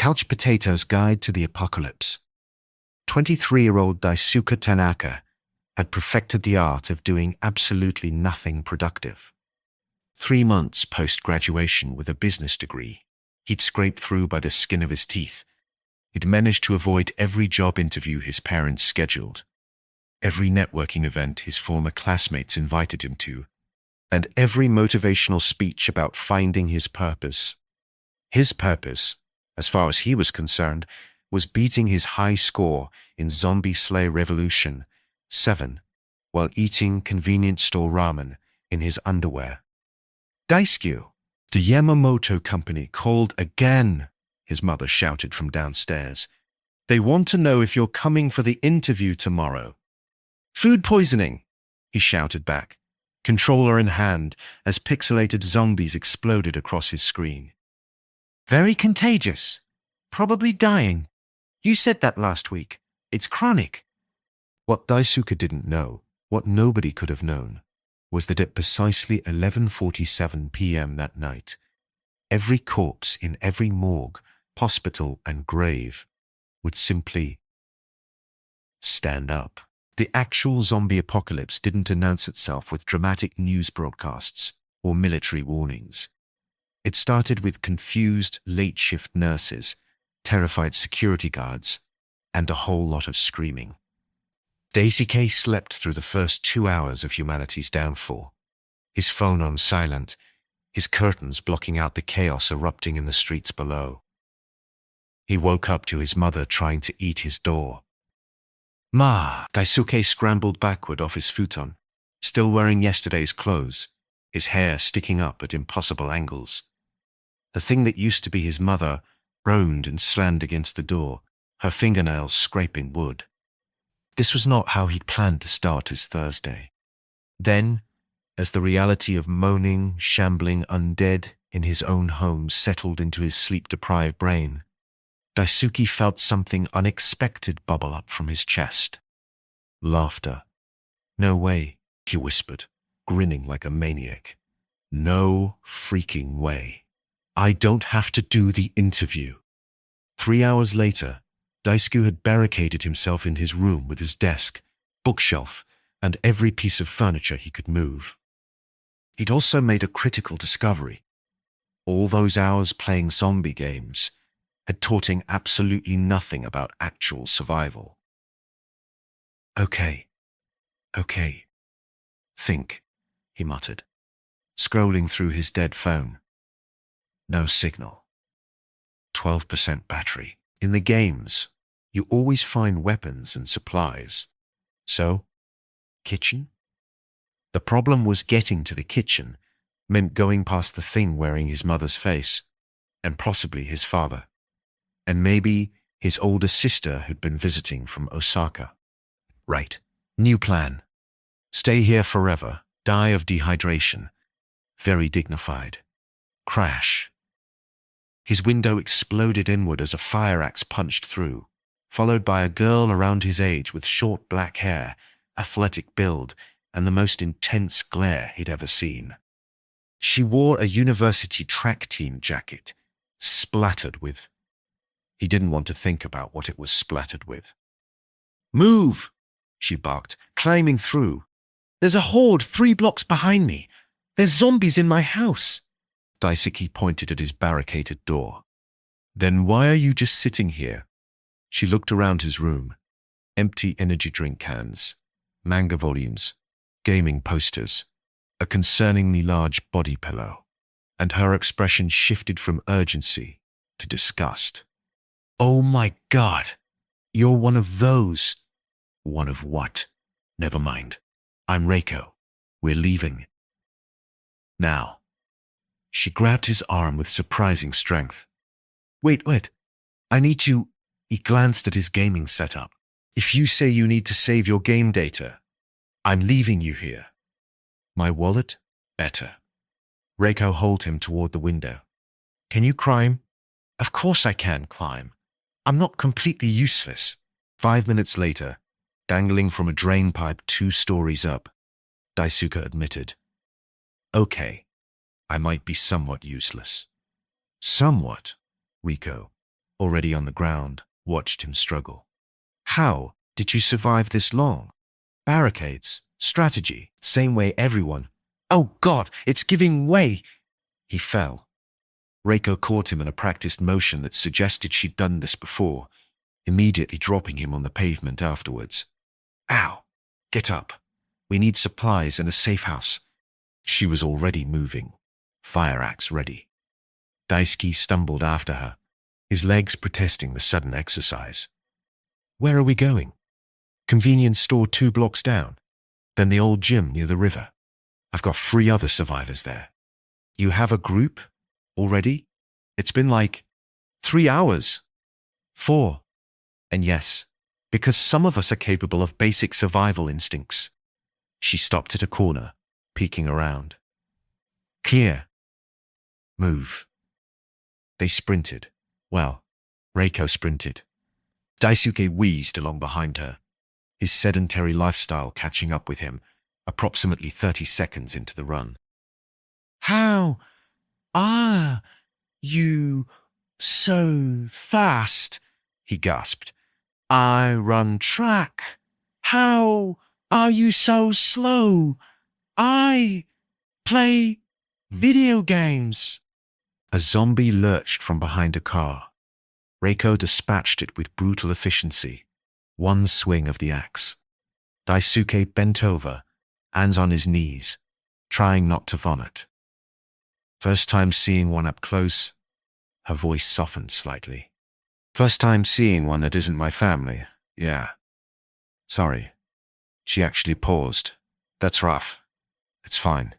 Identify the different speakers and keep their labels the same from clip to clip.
Speaker 1: Couch Potato's Guide to the Apocalypse. 23-year-old Daisuke Tanaka had perfected the art of doing absolutely nothing productive. 3 months post-graduation with a business degree, he'd scraped through by the skin of his teeth. He'd managed to avoid every job interview his parents scheduled, every networking event his former classmates invited him to, and every motivational speech about finding his purpose. His purpose, as far as he was concerned, was beating his high score in Zombie Slay Revolution 7 while eating convenience store ramen in his underwear. "Daisuke, the Yamamoto company called again," his mother shouted from downstairs. "They want to know if you're coming for the interview tomorrow." "Food poisoning," he shouted back, controller in hand, as pixelated zombies exploded across his screen. "Very contagious. Probably dying. You said that last week. It's chronic." What Daisuke didn't know, what nobody could have known, was that at precisely 11:47 p.m. that night, every corpse in every morgue, hospital, and grave would simply stand up. The actual zombie apocalypse didn't announce itself with dramatic news broadcasts or military warnings. It started with confused late-shift nurses, terrified security guards, and a whole lot of screaming. Daisuke slept through the first 2 hours of humanity's downfall, his phone on silent, his curtains blocking out the chaos erupting in the streets below. He woke up to his mother trying to eat his door. "Ma!" Daisuke scrambled backward off his futon, still wearing yesterday's clothes, his hair sticking up at impossible angles. The thing that used to be his mother groaned and slammed against the door, her fingernails scraping wood. This was not how he'd planned to start his Thursday. Then, as the reality of moaning, shambling undead in his own home settled into his sleep-deprived brain, Daisuke felt something unexpected bubble up from his chest. Laughter. "No way," he whispered, grinning like a maniac. "No freaking way. I don't have to do the interview." 3 hours later, Daisuke had barricaded himself in his room with his desk, bookshelf, and every piece of furniture he could move. He'd also made a critical discovery. All those hours playing zombie games had taught him absolutely nothing about actual survival. Okay. Think, he muttered, scrolling through his dead phone. No signal. 12% battery. In the games, you always find weapons and supplies. So, kitchen? The problem was getting to the kitchen meant going past the thing wearing his mother's face, and possibly his father, and maybe his older sister who'd been visiting from Osaka. Right. New plan. Stay here forever, die of dehydration. Very dignified. Crash. His window exploded inward as a fire axe punched through, followed by a girl around his age with short black hair, athletic build, and the most intense glare he'd ever seen. She wore a university track team jacket, splattered with... He didn't want to think about what it was splattered with. "Move!" she barked, climbing through. "There's a horde 3 blocks behind me. There's zombies in my house." Daisuke pointed at his barricaded door. "Then why are you just sitting here?" She looked around his room. Empty energy drink cans, manga volumes, gaming posters, a concerningly large body pillow, and her expression shifted from urgency to disgust. "Oh my God, you're one of those." "One of what?" "Never mind. I'm Reiko. We're leaving. Now." She grabbed his arm with surprising strength. Wait. I need to..." He glanced at his gaming setup. "If you say you need to save your game data, I'm leaving you here." "My wallet? Better." Reiko hauled him toward the window. "Can you climb?" "Of course I can climb. I'm not completely useless." 5 minutes later, dangling from a drain pipe 2 stories up, Daisuke admitted, "Okay, I might be somewhat useless." "Somewhat?" Reiko. already on the ground, watched him struggle. How did you survive this long? Barricades, strategy, same way everyone. Oh God, it's giving way! He fell. Reiko caught him in a practiced motion that suggested she'd done this before, immediately dropping him on the pavement afterwards. Ow! Get up. We need supplies and a safe house. She was already moving, fire axe ready. Daisuke stumbled after her, his legs protesting the sudden exercise. Where are we going? Convenience store 2 blocks down, then the old gym near the river. I've got 3 other survivors there. You have a group? Already? It's been like 3 hours. 4. And yes, because some of us are capable of basic survival instincts. She stopped at a corner, peeking around. Here. Move. They sprinted. Well, Reiko sprinted. Daisuke wheezed along behind her, his sedentary lifestyle catching up with him, approximately 30 seconds into the run. How are you so fast? He gasped. I run track. How are you so slow? I play video games. A zombie lurched from behind a car. Reiko dispatched it with brutal efficiency. One swing of the axe. Daisuke bent over, hands on his knees, trying not to vomit. First time seeing one up close, her voice softened slightly. First time seeing one that isn't my family, yeah. Sorry. She actually paused. That's rough. It's fine.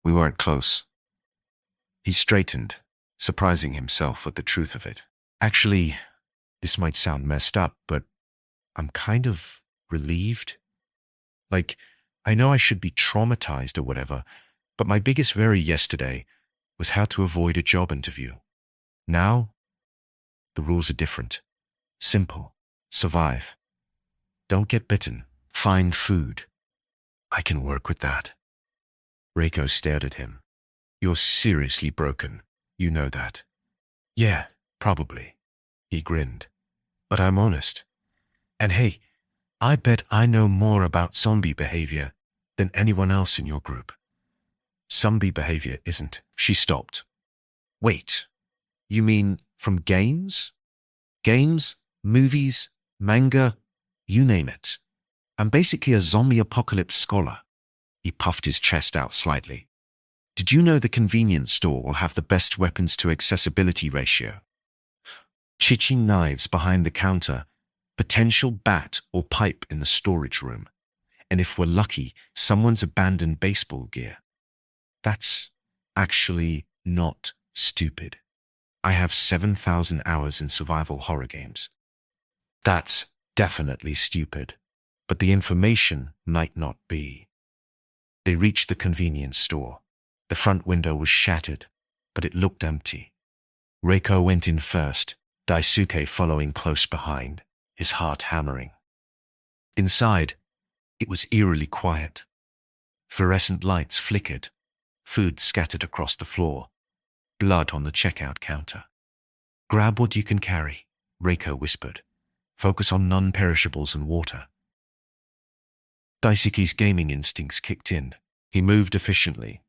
Speaker 1: We weren't close. He straightened, surprising himself with the truth of it. Actually, this might sound messed up, but I'm kind of relieved. Like, I know I should be traumatized or whatever, but my biggest worry yesterday was how to avoid a job interview. Now, the rules are different. Simple. Survive. Don't get bitten. Find food. I can work with that. Reiko stared at him. You're seriously broken. You know that. Yeah, probably. He grinned. But I'm honest. And hey, I bet I know more about zombie behavior than anyone else in your group. Zombie behavior isn't. She stopped. Wait, you mean from games? Games, movies, manga, you name it. I'm basically a zombie apocalypse scholar. He puffed his chest out slightly. Did you know the convenience store will have the best weapons to accessibility ratio? Chichi knives behind the counter, potential bat or pipe in the storage room, and if we're lucky, someone's abandoned baseball gear. That's actually not stupid. I have 7,000 hours in survival horror games. That's definitely stupid, but the information might not be. They reached the convenience store. The front window was shattered, but it looked empty. Reiko went in first, Daisuke following close behind, his heart hammering. Inside, it was eerily quiet. Fluorescent lights flickered, food scattered across the floor, blood on the checkout counter. Grab what you can carry, Reiko whispered. Focus on non-perishables and water. Daisuke's gaming instincts kicked in. He moved efficiently,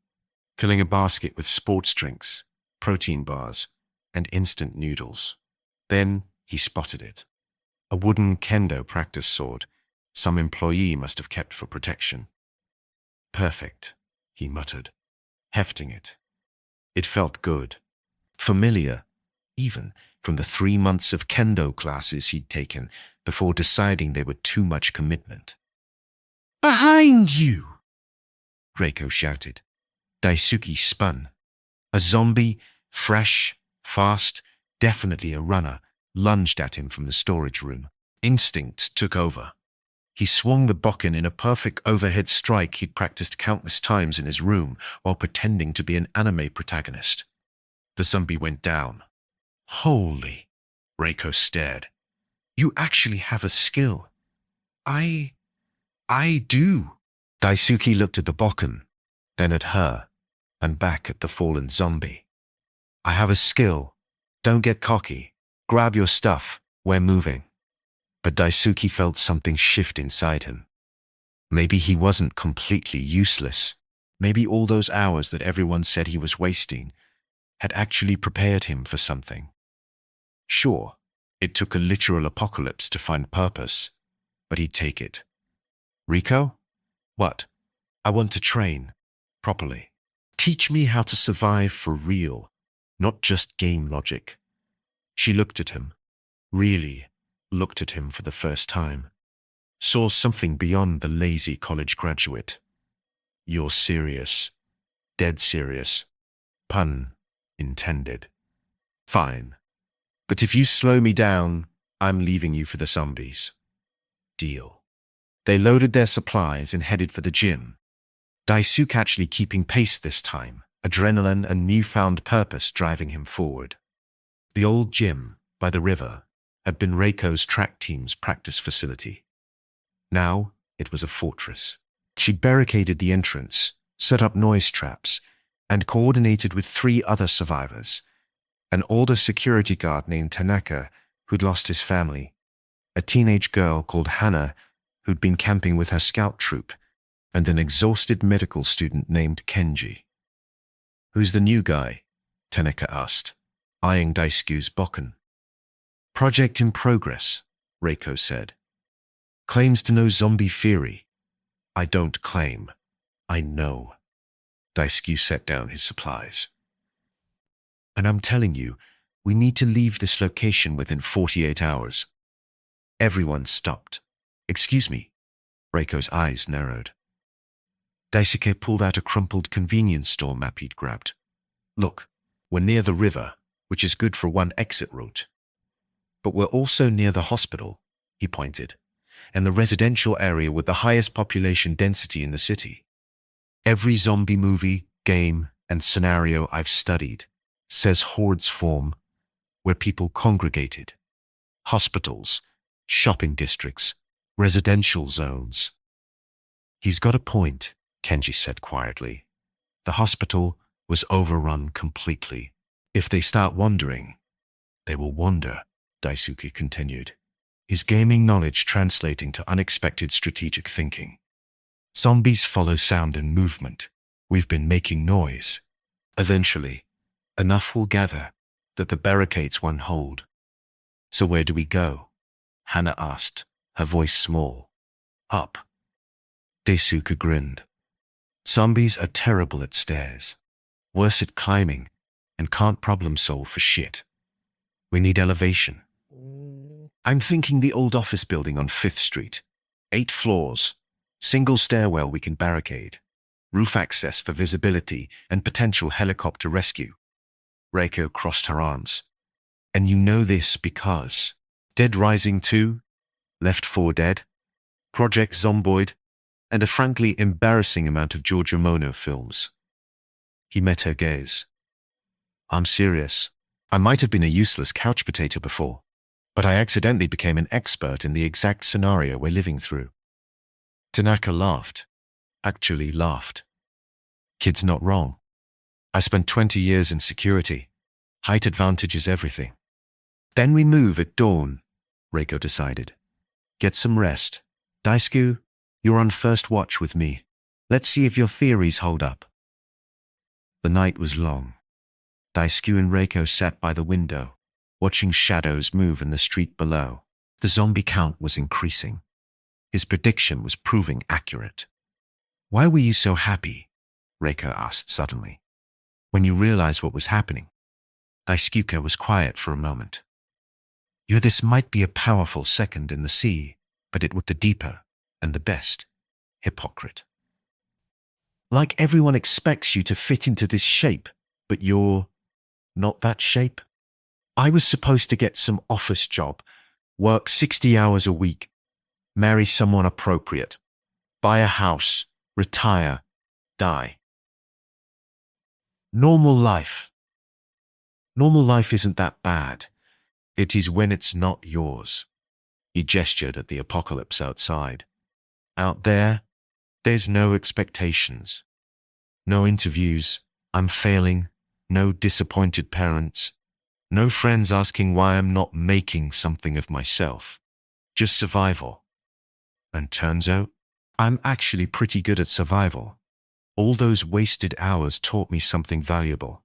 Speaker 1: filling a basket with sports drinks, protein bars, and instant noodles. Then he spotted it. A wooden kendo practice sword some employee must have kept for protection. Perfect, he muttered, hefting it. It felt good, familiar, even from the 3 months of kendo classes he'd taken before deciding they were too much commitment. Behind you! Reiko shouted. Daisuke spun. A zombie, fresh, fast, definitely a runner, lunged at him from the storage room. Instinct took over. He swung the bokken in a perfect overhead strike he'd practiced countless times in his room while pretending to be an anime protagonist. The zombie went down. Holy! Reiko stared. You actually have a skill. I do. Daisuke looked at the bokken, then at her, and back at the fallen zombie. I have a skill. Don't get cocky. Grab your stuff, we're moving. But Daisuke felt something shift inside him. Maybe he wasn't completely useless. Maybe all those hours that everyone said he was wasting had actually prepared him for something. Sure, it took a literal apocalypse to find purpose, but he'd take it. Reiko? What? I want to train. Properly. Teach me how to survive for real, not just game logic. She looked at him. Really looked at him for the first time. Saw something beyond the lazy college graduate. You're serious. Dead serious. Pun intended. Fine. But if you slow me down, I'm leaving you for the zombies. Deal. They loaded their supplies and headed for the gym. Daisuke actually keeping pace this time, adrenaline and newfound purpose driving him forward. The old gym, by the river, had been Reiko's track team's practice facility. Now, it was a fortress. She'd barricaded the entrance, set up noise traps, and coordinated with 3 other survivors. An older security guard named Tanaka, who'd lost his family, a teenage girl called Hana, who'd been camping with her scout troop, and an exhausted medical student named Kenji. Who's the new guy? Tanaka asked, eyeing Daisuke's bokken. Project in progress, Reiko said. Claims to know zombie theory. I don't claim. I know. Daisuke set down his supplies. And I'm telling you, we need to leave this location within 48 hours. Everyone stopped. Excuse me. Reiko's eyes narrowed. Daisuke pulled out a crumpled convenience store map he'd grabbed. Look, we're near the river, which is good for one exit route. But we're also near the hospital, he pointed, and the residential area with the highest population density in the city. Every zombie movie, game, and scenario I've studied says hordes form where people congregated. Hospitals, shopping districts, residential zones. He's got a point, Kenji said quietly. The hospital was overrun completely. If they start wandering, they will wander, Daisuke continued, his gaming knowledge translating to unexpected strategic thinking. Zombies follow sound and movement. We've been making noise. Eventually, enough will gather that the barricades won't hold. So where do we go? Hana asked, her voice small. Up. Daisuke grinned. Zombies are terrible at stairs, worse at climbing, and can't problem solve for shit. We need elevation. I'm thinking the old office building on 5th Street. 8 floors. Single stairwell we can barricade. Roof access for visibility and potential helicopter rescue. Reiko crossed her arms. And you know this because Dead Rising 2, Left 4 Dead, Project Zomboid, and a frankly embarrassing amount of Giorgio Moroder films. He met her gaze. I'm serious. I might have been a useless couch potato before, but I accidentally became an expert in the exact scenario we're living through. Tanaka laughed. Actually laughed. Kid's not wrong. I spent 20 years in security. Height advantage is everything. Then we move at dawn, Reiko decided. Get some rest. Daisuke, you're on first watch with me. Let's see if your theories hold up. The night was long. Daisuke and Reiko sat by the window, watching shadows move in the street below. The zombie count was increasing. His prediction was proving accurate. Why were you so happy? Reiko asked suddenly. When you realized what was happening. Daisuke was quiet for a moment. This might be a powerful second in the sea, but it was the deeper and the best. Hypocrite. Like everyone expects you to fit into this shape, but you're not that shape. I was supposed to get some office job, work 60 hours a week, marry someone appropriate, buy a house, retire, die. Normal life. Normal life isn't that bad. It is when it's not yours. He gestured at the apocalypse outside. Out there, there's no expectations. No interviews. I'm failing. No disappointed parents. No friends asking why I'm not making something of myself. Just survival. And turns out, I'm actually pretty good at survival. All those wasted hours taught me something valuable.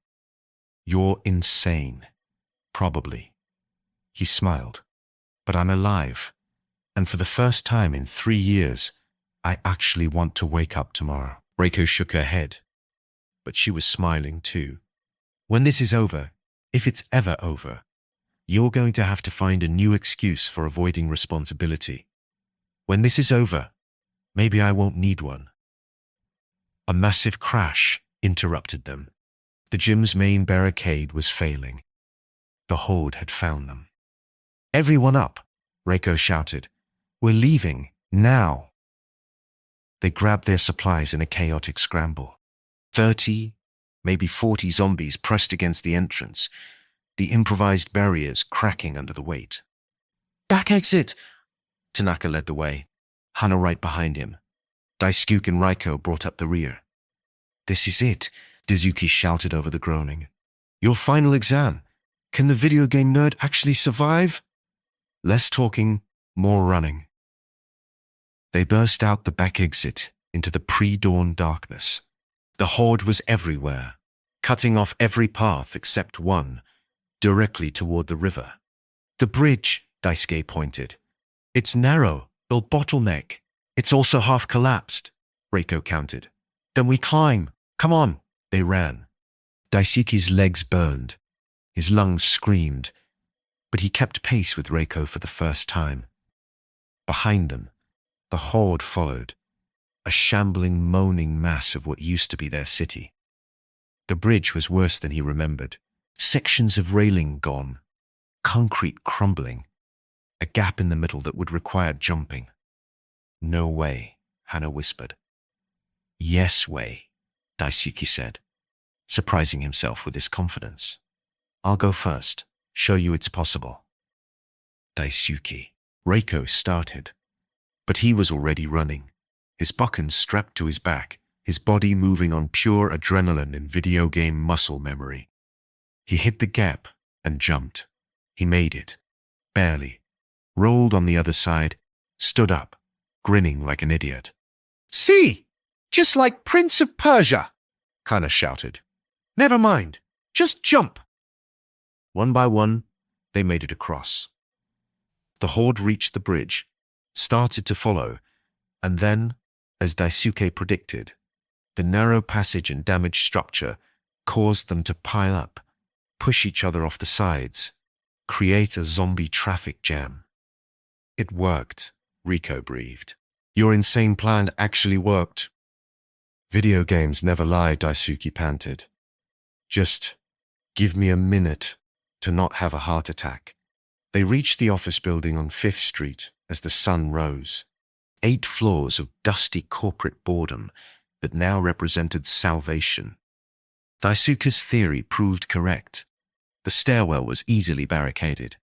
Speaker 1: You're insane. Probably. He smiled. But I'm alive. And for the first time in 3 years, I actually want to wake up tomorrow. Reiko shook her head. But she was smiling too. When this is over, if it's ever over, you're going to have to find a new excuse for avoiding responsibility. When this is over, maybe I won't need one. A massive crash interrupted them. The gym's main barricade was failing. The Horde had found them. Everyone up, Reiko shouted. We're leaving, now. They grabbed their supplies in a chaotic scramble. 30, maybe 40 zombies pressed against the entrance, the improvised barriers cracking under the weight. Back exit! Tanaka led the way, Hana right behind him. Daisuke and Reiko brought up the rear. This is it, Daisuke shouted over the groaning. Your final exam. Can the video game nerd actually survive? Less talking, more running. They burst out the back exit into the pre-dawn darkness. The Horde was everywhere, cutting off every path except one, directly toward the river. The bridge, Daisuke pointed. It's narrow, it'll bottleneck. It's also half collapsed, Reiko counted. Then we climb. Come on. They ran. Daisuke's legs burned. His lungs screamed. But he kept pace with Reiko for the first time. Behind them, the Horde followed, a shambling, moaning mass of what used to be their city. The bridge was worse than he remembered. Sections of railing gone, concrete crumbling, a gap in the middle that would require jumping. No way, Hana whispered. Yes way, Daisuke said, surprising himself with his confidence. I'll go first, show you it's possible. Daisuke. Reiko started, but he was already running, his buckens strapped to his back, his body moving on pure adrenaline and video game muscle memory. He hit the gap and jumped. He made it, barely, rolled on the other side, stood up, grinning like an idiot. See, just like Prince of Persia, Kana shouted. Never mind, just jump. One by one, they made it across. The Horde reached the bridge, started to follow, and then, as Daisuke predicted, the narrow passage and damaged structure caused them to pile up, push each other off the sides, create a zombie traffic jam. It worked, Reiko breathed. Your insane plan actually worked. Video games never lie, Daisuke panted. Just give me a minute to not have a heart attack. They reached the office building on 5th Street as the sun rose. 8 floors of dusty corporate boredom that now represented salvation. Daisuke's theory proved correct. The stairwell was easily barricaded.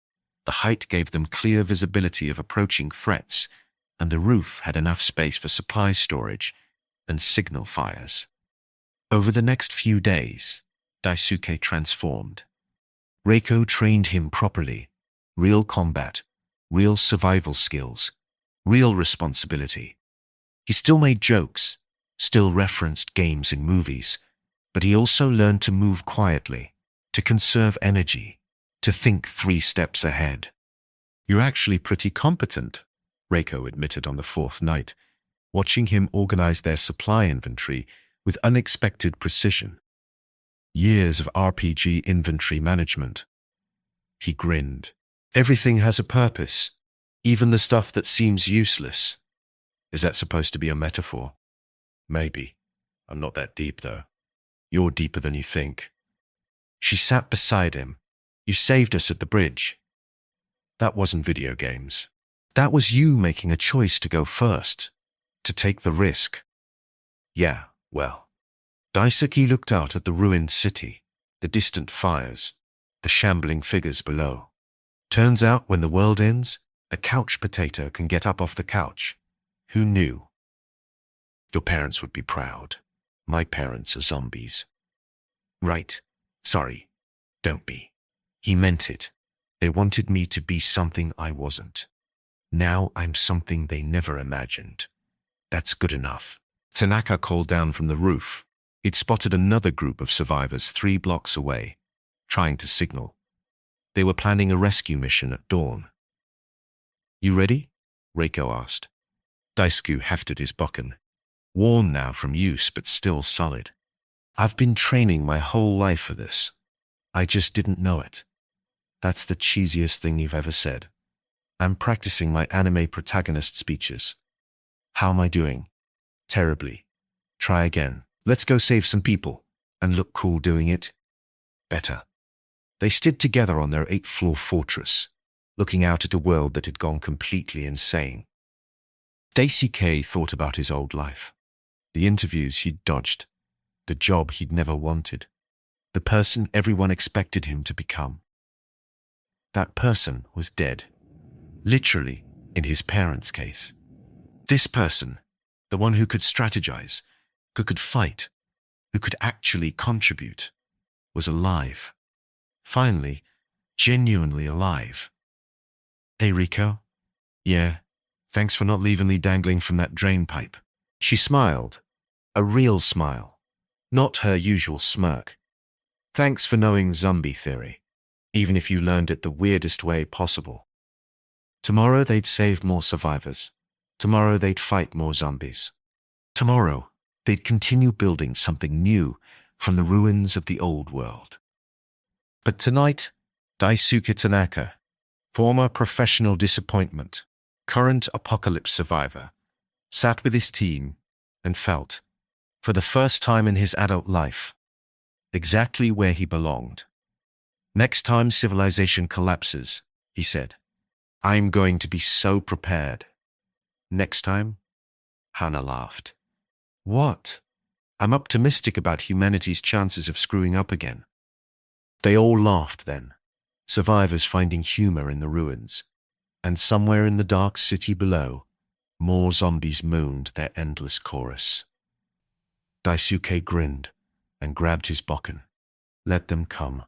Speaker 1: The height gave them clear visibility of approaching threats, and the roof had enough space for supply storage and signal fires. Over the next few days, Daisuke transformed. Reiko trained him properly. Real combat, real survival skills, real responsibility. He still made jokes, still referenced games and movies, but he also learned to move quietly, to conserve energy, to think 3 steps ahead. You're actually pretty competent, Reiko admitted on the 4th night, watching him organize their supply inventory with unexpected precision. Years of RPG inventory management. He grinned. Everything has a purpose, even the stuff that seems useless. Is that supposed to be a metaphor? Maybe. I'm not that deep, though. You're deeper than you think. She sat beside him. You saved us at the bridge. That wasn't video games. That was you making a choice to go first, to take the risk. Yeah, well. Daisuke looked out at the ruined city, the distant fires, the shambling figures below. Turns out when the world ends, a couch potato can get up off the couch. Who knew? Your parents would be proud. My parents are zombies. Right. Sorry. Don't be. He meant it. They wanted me to be something I wasn't. Now I'm something they never imagined. That's good enough. Tanaka called down from the roof. He'd spotted another group of survivors 3 blocks away, trying to signal. They were planning a rescue mission at dawn. You ready? Reiko asked. Daisuke hefted his bokken, worn now from use but still solid. I've been training my whole life for this. I just didn't know it. That's the cheesiest thing you've ever said. I'm practicing my anime protagonist speeches. How am I doing? Terribly. Try again. Let's go save some people and look cool doing it. Better. They stood together on their 8th-floor fortress, looking out at a world that had gone completely insane. Daisuke thought about his old life, the interviews he'd dodged, the job he'd never wanted, the person everyone expected him to become. That person was dead, literally, in his parents' case. This person, the one who could strategize, who could fight, who could actually contribute, was alive. Finally, genuinely alive. Hey, Reiko? Yeah, thanks for not leaving me dangling from that drain pipe. She smiled, a real smile, not her usual smirk. Thanks for knowing zombie theory, even if you learned it the weirdest way possible. Tomorrow they'd save more survivors. Tomorrow they'd fight more zombies. Tomorrow they'd continue building something new from the ruins of the old world. But tonight, Daisuke Tanaka, former professional disappointment, current apocalypse survivor, sat with his team and felt, for the first time in his adult life, exactly where he belonged. Next time civilization collapses, he said, I'm going to be so prepared. Next time? Hana laughed. What? I'm optimistic about humanity's chances of screwing up again. They all laughed then, survivors finding humor in the ruins, and somewhere in the dark city below, more zombies moaned their endless chorus. Daisuke grinned and grabbed his bokken. Let them come.